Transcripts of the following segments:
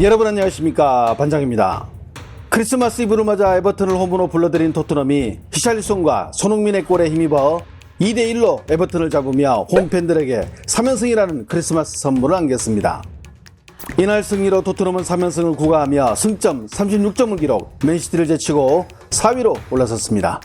여러분 안녕하십니까, 반장입니다. 크리스마스 이브를 맞아 에버튼을 홈으로 불러들인 토트넘이 히샬리송과 손흥민의 골에 힘입어 2대1로 에버튼을 잡으며 홈팬들에게 3연승이라는 크리스마스 선물을 안겼습니다. 이날 승리로 토트넘은 3연승을 구가하며 승점 36점을 기록, 맨시티를 제치고 4위로 올라섰습니다.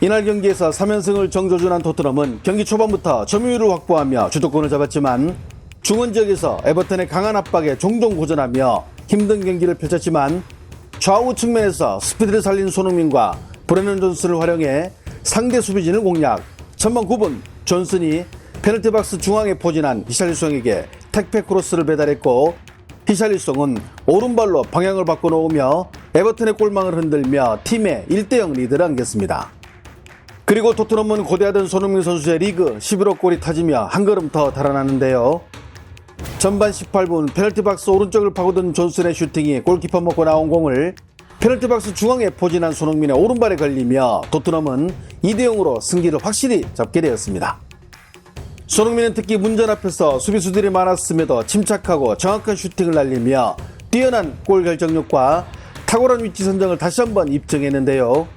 이날 경기에서 3연승을 정조준한 토트넘은 경기 초반부터 점유율을 확보하며 주도권을 잡았지만 중원 지역에서 에버튼의 강한 압박에 종종 고전하며 힘든 경기를 펼쳤지만 좌우 측면에서 스피드를 살린 손흥민과 브레넌 존슨을 활용해 상대 수비진을 공략. 전반 9분 존슨이 페널티 박스 중앙에 포진한 히샬리송에게 택배 크로스를 배달했고, 히샬리송은 오른발로 방향을 바꿔놓으며 에버튼의 골망을 흔들며 팀의 1대0 리드를 안겼습니다. 그리고 토트넘은 고대하던 손흥민 선수의 리그 11호 골이 터지며 한 걸음 더 달아나는데요. 전반 18분 페널티 박스 오른쪽을 파고든 존슨의 슈팅이 골키퍼 먹고 나온 공을 페널티 박스 중앙에 포진한 손흥민의 오른발에 걸리며 토트넘은 2대0으로 승기를 확실히 잡게 되었습니다. 손흥민은 특히 문전 앞에서 수비수들이 많았음에도 침착하고 정확한 슈팅을 날리며 뛰어난 골 결정력과 탁월한 위치 선정을 다시 한번 입증했는데요.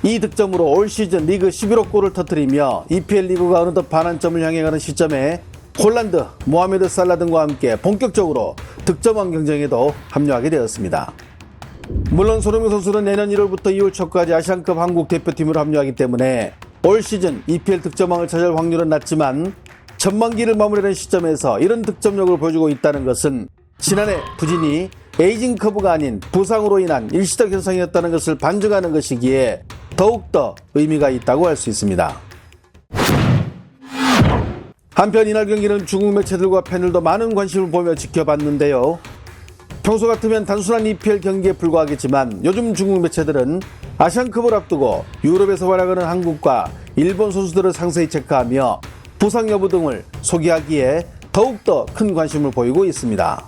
이 득점으로 올 시즌 리그 11호 골을 터뜨리며 EPL 리그가 어느덧 반환점을 향해 가는 시점에 홀란드, 모하메드 살라 등과 함께 본격적으로 득점왕 경쟁에도 합류하게 되었습니다. 물론 손흥민 선수는 내년 1월부터 2월 초까지 아시안컵 한국 대표팀으로 합류하기 때문에 올 시즌 EPL 득점왕을 차지할 확률은 낮지만 전반기를 마무리하는 시점에서 이런 득점력을 보여주고 있다는 것은 지난해 부진이 에이징 커브가 아닌 부상으로 인한 일시적 현상이었다는 것을 반증하는 것이기에 더욱더 의미가 있다고 할 수 있습니다. 한편 이날 경기는 중국 매체들과 팬들도 많은 관심을 보며 지켜봤는데요. 평소 같으면 단순한 EPL 경기에 불과하겠지만 요즘 중국 매체들은 아시안컵을 앞두고 유럽에서 활약하는 한국과 일본 선수들을 상세히 체크하며 부상 여부 등을 소개하기에 더욱더 큰 관심을 보이고 있습니다.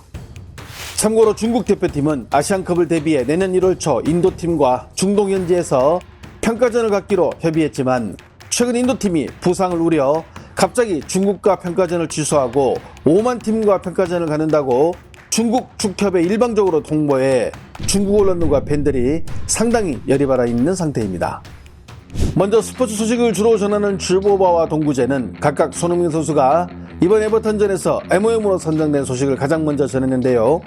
참고로 중국 대표팀은 아시안컵을 대비해 내년 1월 초 인도팀과 중동 현지에서 평가전을 갖기로 협의했지만 최근 인도팀이 부상을 우려 갑자기 중국과 평가전을 취소하고 오만 팀과 평가전을 갖는다고 중국 축협에 일방적으로 통보해 중국 언론과 팬들이 상당히 열이 받아 있는 상태입니다. 먼저 스포츠 소식을 주로 전하는 주보바와 동구제는 각각 손흥민 선수가 이번 에버턴전에서 MOM으로 선정된 소식을 가장 먼저 전했는데요.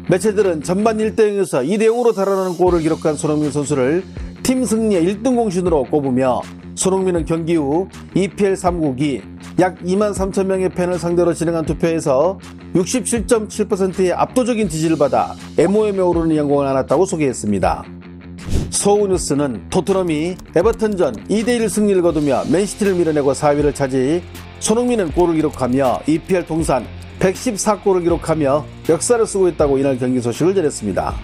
매체들은 전반 1대0에서 2대0으로 달아나는 골을 기록한 손흥민 선수를 팀 승리의 1등 공신으로 꼽으며 손흥민은 경기 후 EPL 3국이 약 2만 3천 명의 팬을 상대로 진행한 투표에서 67.7%의 압도적인 지지를 받아 MOM에 오르는 영광을 안았다고 소개했습니다. 서울뉴스는 토트넘이 에버턴전 2대1 승리를 거두며 맨시티를 밀어내고 4위를 차지, 손흥민은 골을 기록하며 EPL 통산 114골을 기록하며 역사를 쓰고 있다고 이날 경기 소식을 전했습니다.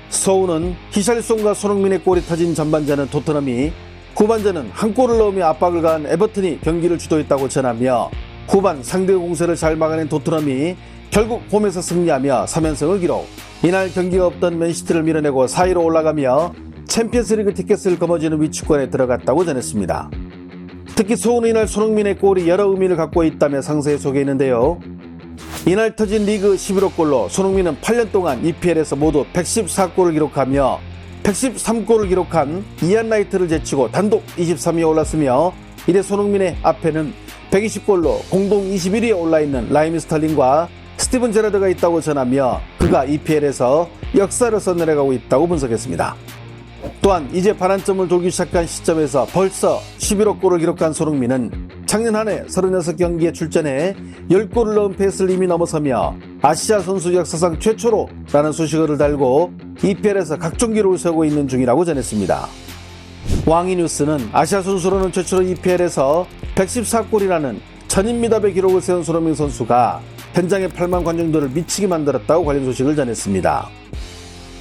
서울은 히샬리송과 손흥민의 골이 터진 전반전은 토트넘이, 후반전은 한 골을 넣으며 압박을 가한 에버튼이 경기를 주도했다고 전하며 후반 상대의 공세를 잘 막아낸 토트넘이 결국 홈에서 승리하며 3연승을 기록, 이날 경기가 없던 맨시티를 밀어내고 4위로 올라가며 챔피언스리그 티켓을 거머쥐는 위치권에 들어갔다고 전했습니다. 특히 서울은 이날 손흥민의 골이 여러 의미를 갖고 있다며 상세히 소개했는데요. 이날 터진 리그 11호 골로 손흥민은 8년 동안 EPL에서 모두 114골을 기록하며 113골을 기록한 이안 라이트를 제치고 단독 23위에 올랐으며, 이래 손흥민의 앞에는 120골로 공동 21위에 올라있는 라임 스털링과 스티븐 제라드가 있다고 전하며 그가 EPL에서 역사를 써내려가고 있다고 분석했습니다. 또한 이제 반환점을 돌기 시작한 시점에서 벌써 11호 골을 기록한 손흥민은 작년 한 해 36경기에 출전해 10골을 넣은 페이스를 이미 넘어서며 아시아 선수 역사상 최초로 라는 수식어를 달고 EPL에서 각종 기록을 세우고 있는 중이라고 전했습니다. 왕이뉴스는 아시아 선수로는 최초로 EPL에서 114골이라는 천인미답의 기록을 세운 손흥민 선수가 현장의 8만 관중들을 미치게 만들었다고 관련 소식을 전했습니다.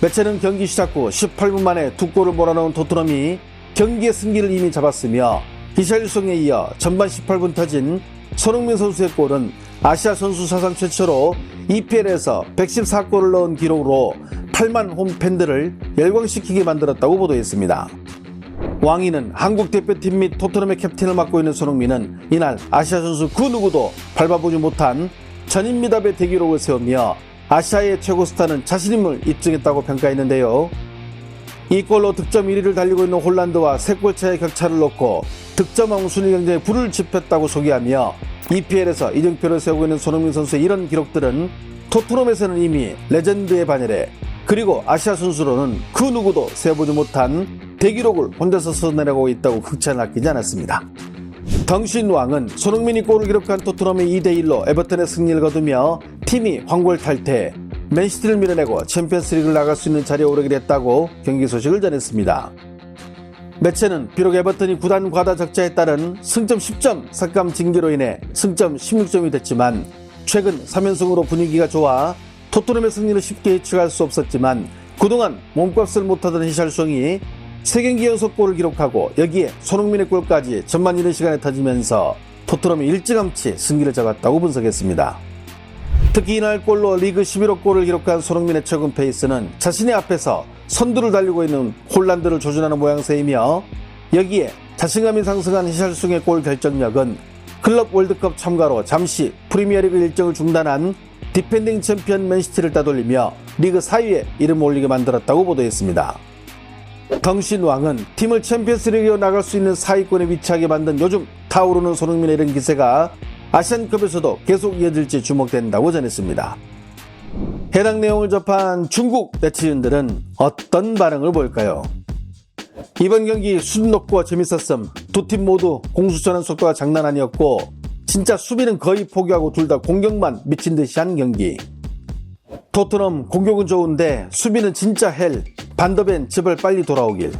매체는 경기 시작 후 18분 만에 2골을 몰아넣은 토트넘이 경기의 승기를 이미 잡았으며 히샬리송에 이어 전반 18분 터진 손흥민 선수의 골은 아시아 선수 사상 최초로 EPL에서 114골을 넣은 기록으로 8만 홈 팬들을 열광시키게 만들었다고 보도했습니다. 왕이는 한국 대표팀 및 토트넘의 캡틴을 맡고 있는 손흥민은 이날 아시아 선수 그 누구도 밟아보지 못한 전인미답의 대기록을 세우며 아시아의 최고 스타는 자신임을 입증했다고 평가했는데요. 이 골로 득점 1위를 달리고 있는 홀란드와 3골 차의 격차를 놓고 득점왕 순위 경쟁에 불을 지폈다고 소개하며 EPL에서 이정표를 세우고 있는 손흥민 선수의 이런 기록들은 토트넘에서는 이미 레전드의 반열에, 그리고 아시아 선수로는 그 누구도 세워보지 못한 대기록을 혼자서 써내려고 있다고 극찬을 아끼지 않았습니다. 덩신왕은 손흥민이 골을 기록한 토트넘의 2대1로 에버턴의 승리를 거두며 팀이 황골탈퇴, 맨시티를 밀어내고 챔피언스리그를 나갈 수 있는 자리에 오르게 됐다고 경기 소식을 전했습니다. 매체는 비록 에버턴이 구단 과다 적자에 따른 승점 10점 삭감 징계로 인해 승점 16점이 됐지만 최근 3연승으로 분위기가 좋아 토트넘의 승리를 쉽게 예측할 수 없었지만 그동안 몸값을 못하던 히샬송이 3경기 연속 골을 기록하고 여기에 손흥민의 골까지 전만 이른 시간에 터지면서 토트넘이 일찌감치 승기를 잡았다고 분석했습니다. 특히 이날 골로 리그 11호 골을 기록한 손흥민의 최근 페이스는 자신의 앞에서 선두를 달리고 있는 홀란드를 조준하는 모양새이며 여기에 자신감이 상승한 히샬송의 골 결정력은 클럽 월드컵 참가로 잠시 프리미어리그 일정을 중단한 디펜딩 챔피언 맨시티를 따돌리며 리그 4위에 이름을 올리게 만들었다고 보도했습니다. 덩신왕은 팀을 챔피언스리그로 나갈 수 있는 4위권에 위치하게 만든 요즘 타오르는 손흥민의 이런 기세가 아시안컵에서도 계속 이어질지 주목된다고 전했습니다. 해당 내용을 접한 중국 네티즌들은 어떤 반응을 보일까요? 이번 경기 수준 높고 재밌었음. 두 팀 모두 공수 전환 속도가 장난 아니었고 진짜 수비는 거의 포기하고 둘 다 공격만 미친 듯이 한 경기. 토트넘 공격은 좋은데 수비는 진짜 헬. 반더벤 제발 빨리 돌아오길.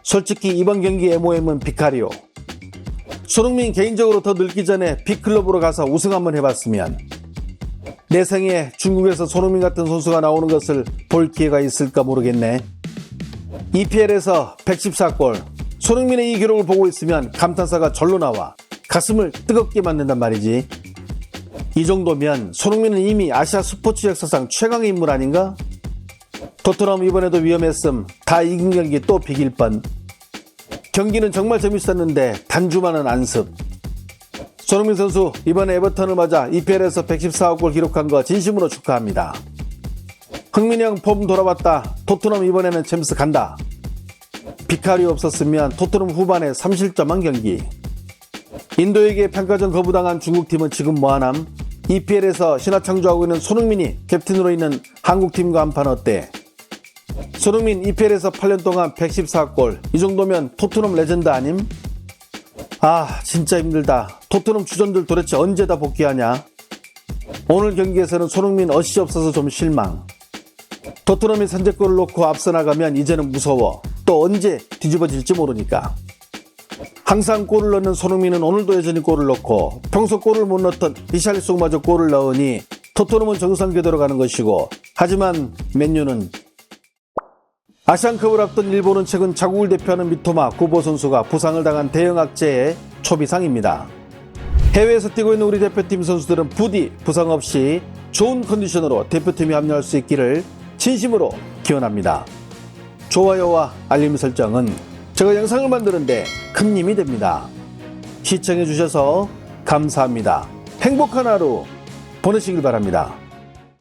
솔직히 이번 경기 MOM은 비카리오. 손흥민 개인적으로 더 늙기 전에 빅클럽으로 가서 우승 한번 해봤으면. 내 생에 중국에서 손흥민 같은 선수가 나오는 것을 볼 기회가 있을까 모르겠네. EPL에서 114골. 손흥민의 이 기록을 보고 있으면 감탄사가 절로 나와 가슴을 뜨겁게 만든단 말이지. 이 정도면 손흥민은 이미 아시아 스포츠 역사상 최강의 인물 아닌가? 토트넘 이번에도 위험했음. 다 이긴 경기 또 비길 뻔. 경기는 정말 재밌었는데 단주만은 안습. 손흥민 선수 이번에 에버턴을 맞아 EPL에서 114골 기록한 거 진심으로 축하합니다. 흥민이 형 폼 돌아왔다. 토트넘 이번에는 챔스 간다. 비카리 없었으면 토트넘 후반에 3실점한 경기. 인도에게 평가전 거부당한 중국팀은 지금 뭐하남? EPL에서 신화창조하고 있는 손흥민이 캡틴으로 있는 한국팀과 한판 어때? 손흥민 EPL에서 8년 동안 114골. 이 정도면 토트넘 레전드 아님? 아 진짜 힘들다. 토트넘 주전들 도대체 언제 다 복귀하냐? 오늘 경기에서는 손흥민 어시 없어서 좀 실망. 토트넘이 선제골을 놓고 앞서 나가면 이제는 무서워. 또 언제 뒤집어질지 모르니까. 항상 골을 넣는 손흥민은 오늘도 여전히 골을 넣고 평소 골을 못 넣던 히샬리송마저 골을 넣으니 토트넘은 정상궤도로 가는 것이고, 하지만 맨유는 아시안컵을 앞둔 일본은 최근 자국을 대표하는 미토마 구보 선수가 부상을 당한 대형 악재의 초비상입니다. 해외에서 뛰고 있는 우리 대표팀 선수들은 부디 부상 없이 좋은 컨디션으로 대표팀에 합류할 수 있기를 진심으로 기원합니다. 좋아요와 알림 설정은 제가 영상을 만드는데 큰 힘이 됩니다. 시청해주셔서 감사합니다. 행복한 하루 보내시길 바랍니다.